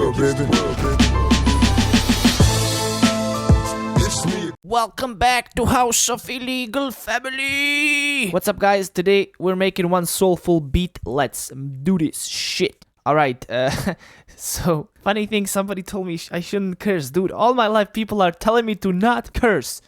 world, baby. Welcome back to House of Illegal Family. What's up, guys? Today we're making one soulful beat. Let's do this shit. Alright, so funny thing, somebody told me I shouldn't curse. Dude, all my life people are telling me to not curse.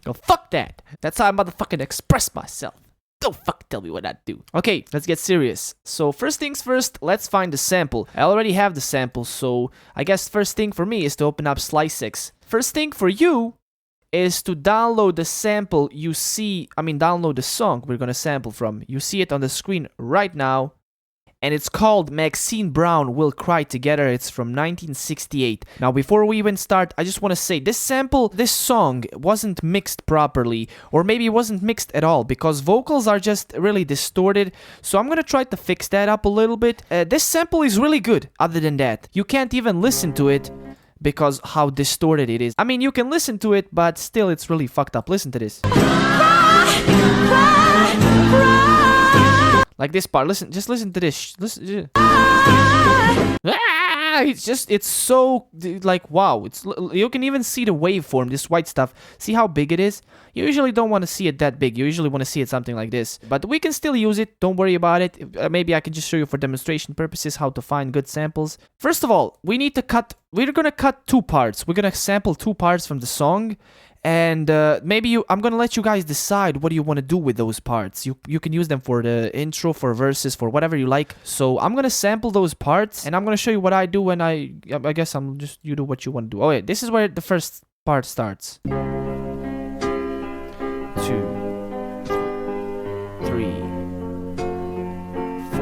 Oh, fuck that. That's how I motherfucking express myself. Don't fucking tell me what I do. Okay, let's get serious. So first things first, let's find the sample. I already have the sample, so I guess first thing for me is to open up Slicex. First thing for you is to download the sample you see, download the song we're gonna sample from. You see it on the screen right now. And it's called Maxine Brown Will Cry Together. It's from 1968. Now, before we even start, I just want to say this song wasn't mixed properly, or maybe it wasn't mixed at all, because vocals are just really distorted. So I'm going to try to fix that up a little bit. This sample is really good, other than that. You can't even listen to it because how distorted it is. I mean, you can listen to it, but still it's really fucked up. Listen to this. Like this part, just listen to this. Listen. It's so, like, wow. You can even see the waveform, this white stuff. See how big it is? You usually don't want to see it that big. You usually want to see it something like this. But we can still use it. Don't worry about it. Maybe I can just show you for demonstration purposes how to find good samples. First of all, we're going to cut two parts. We're going to sample two parts from the song. And I'm gonna let you guys decide what you want to do with those parts. You can use them for the intro, for verses, for whatever you like. So I'm gonna sample those parts, and I'm gonna show you what I do when I guess you do what you want to do. Oh yeah, this is where the first part starts. 2, 3, 4.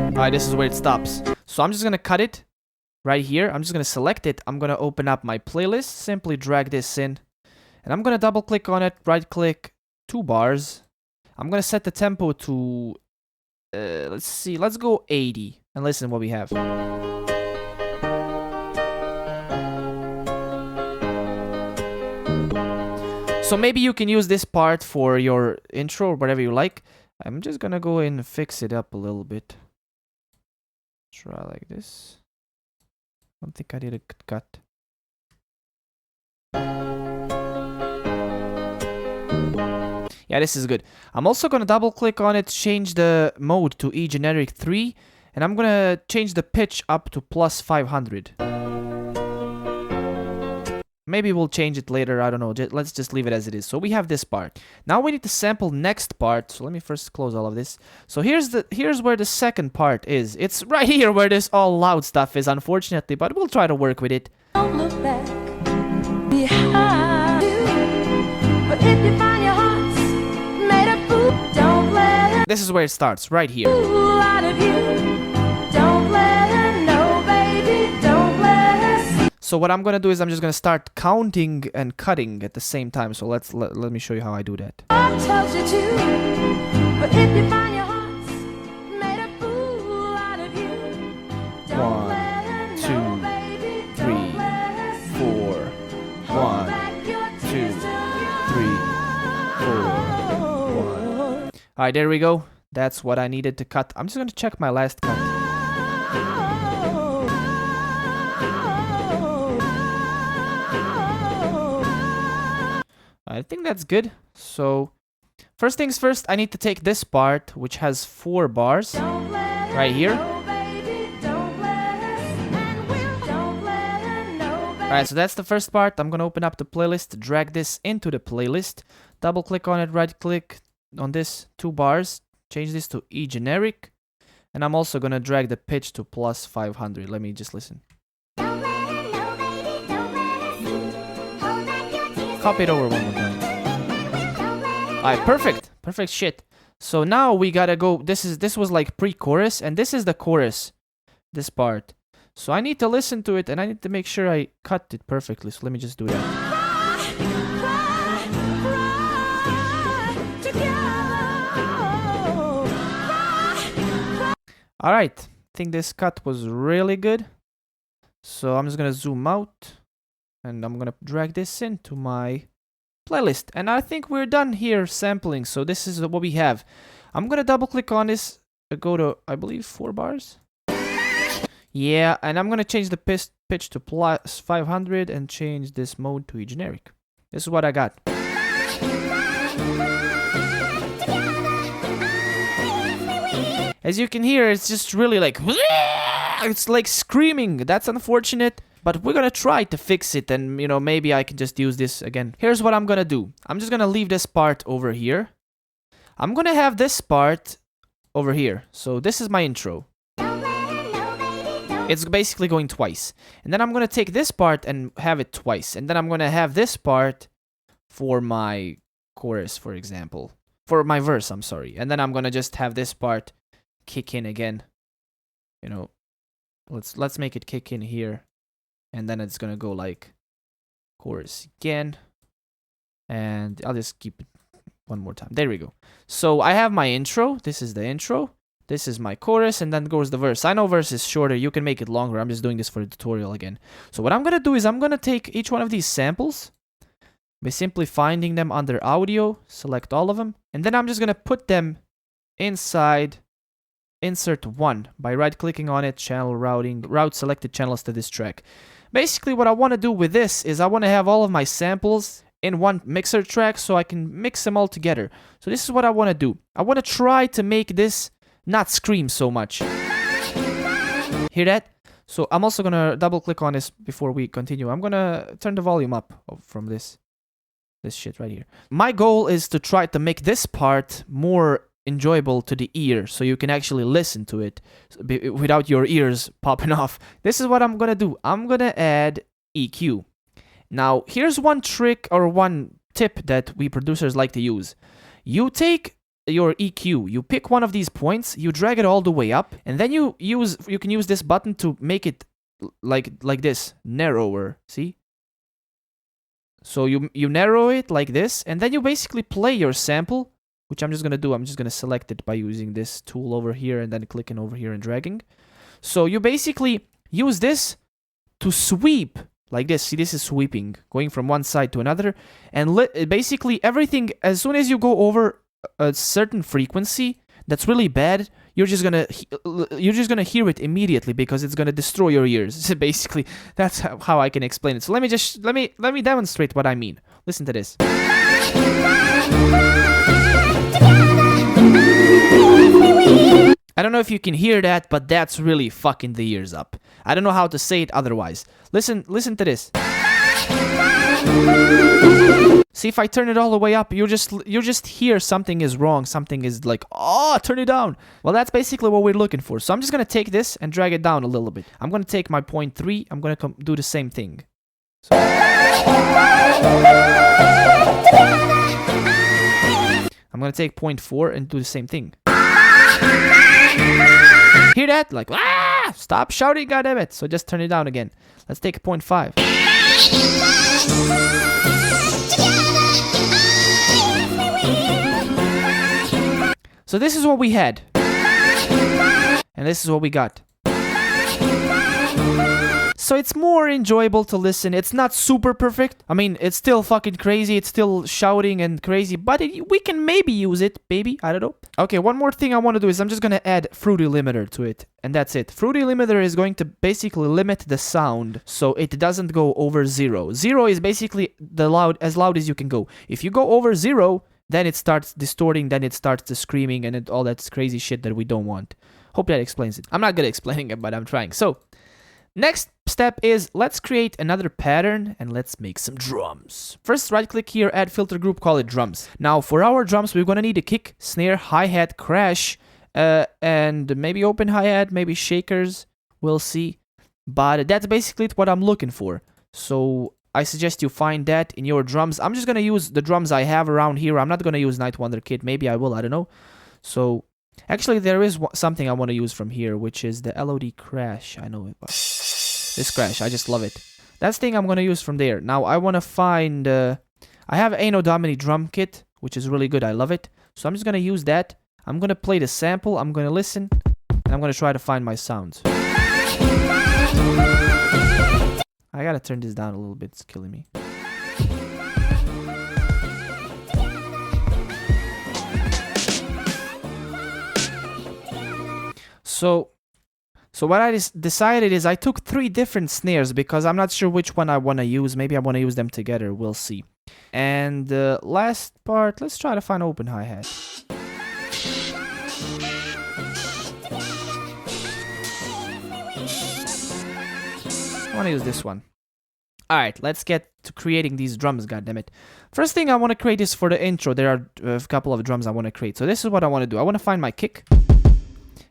Alright, this is where it stops. So I'm just gonna cut it. Right here, I'm just going to select it. I'm going to open up my playlist, simply drag this in. And I'm going to double click on it, right click, 2 bars. I'm going to set the tempo to, let's go 80. And listen what we have. So maybe you can use this part for your intro or whatever you like. I'm just going to go in and fix it up a little bit. Try like this. I don't think I did a good cut. Yeah, this is good. I'm also going to double click on it, change the mode to E generic 3, and I'm going to change the pitch up to +500. Maybe we'll change it later, I don't know. Let's just leave it as it is. So we have this part. Now we need to sample next part. So let me first close all of this. So here's where the second part is. It's right here where this all loud stuff is, unfortunately, but we'll try to work with it. Don't look back behind you. But if you find your heart's made of food, don't let her This is where it starts, right here. fool out of you. Don't let her know, baby. Don't let her see. So what I'm gonna do is I'm just gonna start counting and cutting at the same time. So let me show you how I do that. I told you to. But if you find your heart's made of fool out of you, don't 1, let her 2, know, baby. 3, Don't let her see. 4, 1, Back your 2, tears to 3, 4, 1. Alright, there we go. That's what I needed to cut. I'm just gonna check my last cut. I think that's good. So, first things first, I need to take this part, which has 4 bars, right here. Alright, so that's the first part. I'm gonna open up the playlist, drag this into the playlist, double click on it, right click on this, 2 bars, change this to E generic, and I'm also gonna drag the pitch to +500. Let me just listen. Copy it over one more time. Alright, perfect. Perfect shit. So now we gotta go. This was like pre-chorus, and this is the chorus. This part. So I need to listen to it, and I need to make sure I cut it perfectly. So let me just do that. Alright. I think this cut was really good. So I'm just gonna zoom out. And I'm gonna drag this into my playlist. And I think we're done here sampling. So this is what we have. I'm gonna double click on this. Go to, I believe, 4 bars. Yeah, and I'm gonna change the pitch to plus 500 and change this mode to generic. This is what I got. As you can hear, it's just really like... It's like screaming. That's unfortunate. But we're gonna try to fix it, and you know, maybe I can just use this again. Here's what I'm gonna do. I'm just gonna leave this part over here. I'm gonna have this part over here. So this is my intro. It's basically going twice. And then I'm gonna take this part and have it twice. And then I'm gonna have this part for my chorus, for example. For my verse, I'm sorry. And then I'm gonna just have this part kick in again. You know, let's make it kick in here. And then it's gonna go like chorus again. And I'll just keep it one more time. There we go. So I have my intro. This is the intro. This is my chorus, and then goes the verse. I know verse is shorter. You can make it longer. I'm just doing this for the tutorial again. So what I'm gonna do is I'm gonna take each one of these samples by simply finding them under audio, select all of them, and then I'm just gonna put them inside insert 1 by right-clicking on it, channel routing, route selected channels to this track. Basically, what I want to do with this is I want to have all of my samples in one mixer track so I can mix them all together. So this is what I want to do. I want to try to make this not scream so much. Hear that? So I'm also gonna double click on this before we continue. I'm gonna turn the volume up from this shit right here. My goal is to try to make this part more enjoyable to the ear so you can actually listen to it without your ears popping off. This is what I'm gonna do. I'm gonna add EQ. Now here's one trick or one tip that we producers like to use. You take your EQ, you pick one of these points, you drag it all the way up, and then you can use this button to make it like this, narrower, see? So you narrow it like this, and then you basically play your sample, which I'm just gonna do. I'm just gonna select it by using this tool over here and then clicking over here and dragging. So you basically use this to sweep like this. See, this is sweeping, going from one side to another, and basically everything, as soon as you go over a certain frequency that's really bad, you're just gonna hear it immediately because it's gonna destroy your ears. Basically, that's how I can explain it. So let me demonstrate what I mean. Listen to this. I don't know if you can hear that, but that's really fucking the ears up. I don't know how to say it otherwise. Listen to this. See, if I turn it all the way up, you just hear something is wrong. Something is like, oh, turn it down. Well, that's basically what we're looking for. So I'm just gonna take this and drag it down a little bit. I'm gonna take my 0.3. I'm gonna do the same thing. So I'm gonna take 0.4 and do the same thing. Hear that? Like, ah! Stop shouting, goddammit. So just turn it down again. Let's take 0.5. So this is what we had. And this is what we got. So it's more enjoyable to listen. It's not super perfect. I mean, it's still fucking crazy. It's still shouting and crazy. But we can maybe use it, baby. I don't know. Okay, one more thing I want to do is I'm just going to add Fruity Limiter to it. And that's it. Fruity Limiter is going to basically limit the sound so it doesn't go over 0. 0 is basically as loud as you can go. If you go over 0, then it starts distorting, then it starts screaming and all that crazy shit that we don't want. Hope that explains it. I'm not good at explaining it, but I'm trying. So, next step is let's create another pattern and let's make some drums. First, right click here, add filter group, call it drums. Now for our drums, we're gonna need a kick, snare, hi-hat, crash, and maybe open hi-hat, maybe shakers, we'll see. But that's basically what I'm looking for. So I suggest you find that in your drums. I'm just gonna use the drums I have around here. I'm not gonna use Night Wonder Kit, maybe I will, I don't know. So actually, there is something I want to use from here, which is the LOD crash. I know it. This crash, I just love it. That's the thing I'm going to use from there. Now, I want to find... I have Anno Domini drum kit, which is really good. I love it. So I'm just going to use that. I'm going to play the sample. I'm going to listen. And I'm going to try to find my sounds. I got to turn this down a little bit. It's killing me. So what I decided is I took 3 different snares because I'm not sure which one I want to use. Maybe I want to use them together. We'll see. And the last part, let's try to find open hi-hat. I want to use this one. Alright, let's get to creating these drums, goddammit. First thing I want to create is for the intro. There are a couple of drums I want to create. So this is what I want to do. I want to find my kick.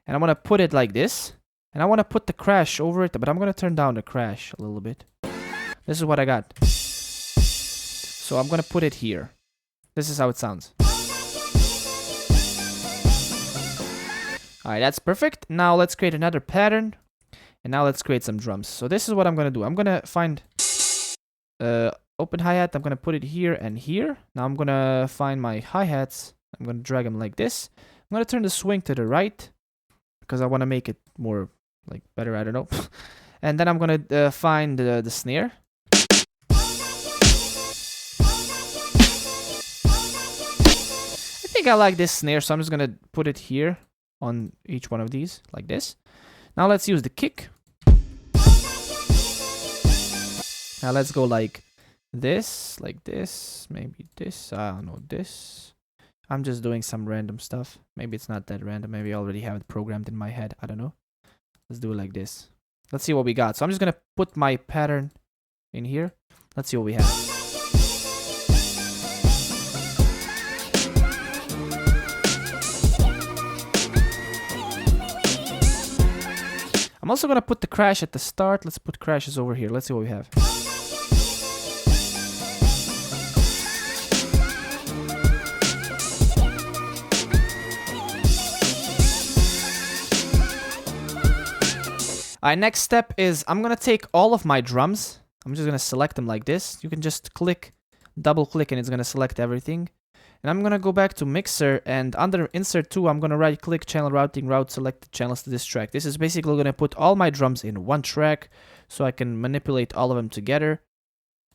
And I want to put it like this. And I want to put the crash over it, but I'm going to turn down the crash a little bit. This is what I got. So I'm going to put it here. This is how it sounds. Alright, that's perfect. Now let's create another pattern. And now let's create some drums. So this is what I'm going to do. I'm going to find open hi-hat. I'm going to put it here and here. Now I'm going to find my hi-hats. I'm going to drag them like this. I'm going to turn the swing to the right. Because I want to make it more, like, better, I don't know. And then I'm going to find the snare. I think I like this snare, so I'm just going to put it here on each one of these, like this. Now let's use the kick. Now let's go like this, maybe this, I don't know, this. I'm just doing some random stuff. Maybe it's not that random. Maybe I already have it programmed in my head. I don't know. Let's do it like this. Let's see what we got. So I'm just going to put my pattern in here. Let's see what we have. I'm also going to put the crash at the start. Let's put crashes over here. Let's see what we have. Alright, next step is I'm going to take all of my drums. I'm just going to select them like this. You can just click, double click, and it's going to select everything. And I'm going to go back to Mixer, and under Insert 2, I'm going to right click Channel Routing, route selected channels to this track. This is basically going to put all my drums in one track, so I can manipulate all of them together.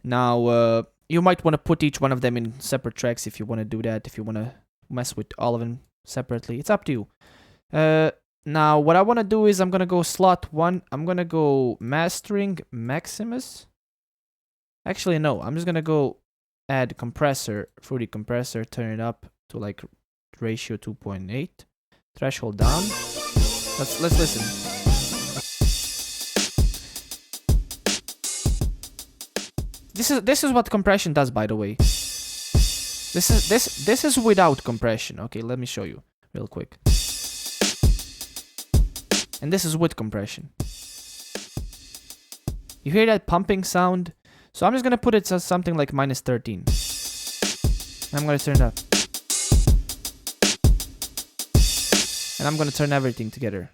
Now, you might want to put each one of them in separate tracks if you want to do that, if you want to mess with all of them separately. It's up to you. Now, what I want to do is I'm going to go slot 1. I'm going to go mastering Maximus. Actually, no. I'm just going to go add compressor, fruity compressor, turn it up to like ratio 2.8. Threshold down. Let's listen. This is what compression does, by the way. This is without compression. Okay, let me show you real quick. And this is with compression. You hear that pumping sound? So I'm just going to put it to something like -13. I'm going to turn it up. And I'm going to turn everything together.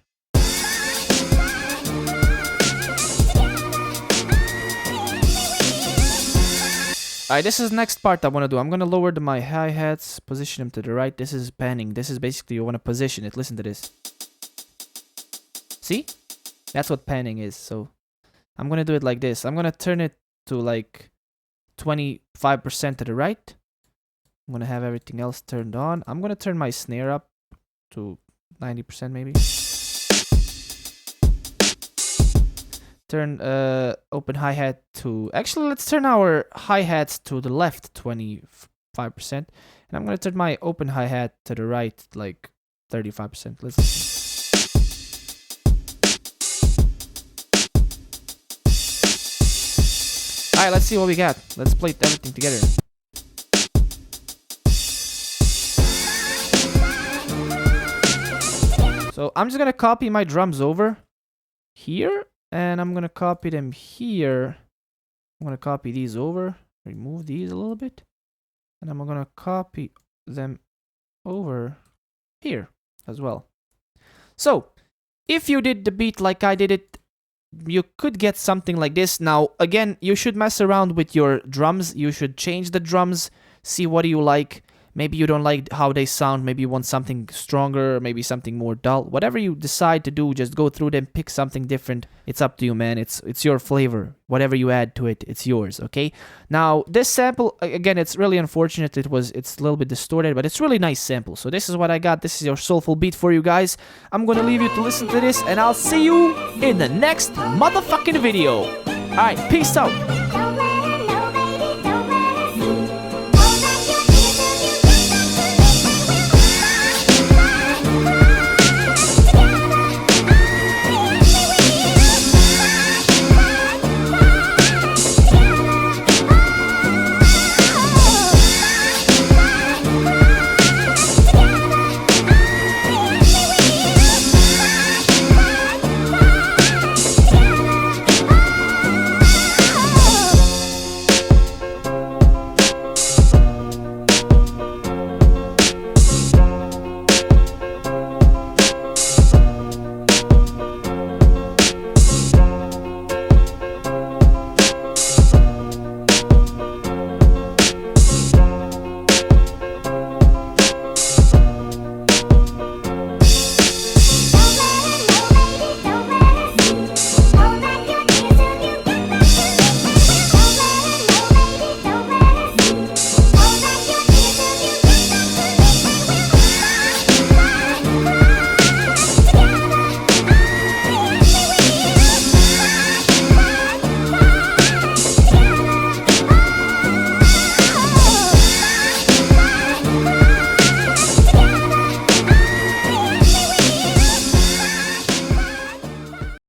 Alright, this is the next part I want to do. I'm going to lower my hi-hats, position them to the right. This is panning. This is basically you want to position it. Listen to this. See? That's what panning is. So I'm going to do it like this. I'm going to turn it to like 25% to the right. I'm going to have everything else turned on. I'm going to turn my snare up to 90% maybe. Turn open hi-hat to... Actually, let's turn our hi-hats to the left 25%. And I'm going to turn my open hi-hat to the right like 35%. Let's listen. Alright, let's see what we got. Let's play everything together. So I'm just gonna copy my drums over here, and I'm gonna copy them here. I'm gonna copy these over, remove these a little bit, and I'm gonna copy them over here as well. So if you did the beat like I did it, you could get something like this. Now, again, you should mess around with your drums. You should change the drums, see what you like. Maybe you don't like how they sound. Maybe you want something stronger, maybe something more dull. Whatever you decide to do, just go through them, pick something different. It's up to you, man. It's your flavor. Whatever you add to it, it's yours, okay? Now, this sample, again, it's really unfortunate. It's a little bit distorted, but it's really nice sample. So this is what I got. This is your soulful beat for you guys. I'm gonna leave you to listen to this, and I'll see you in the next motherfucking video. Alright, peace out.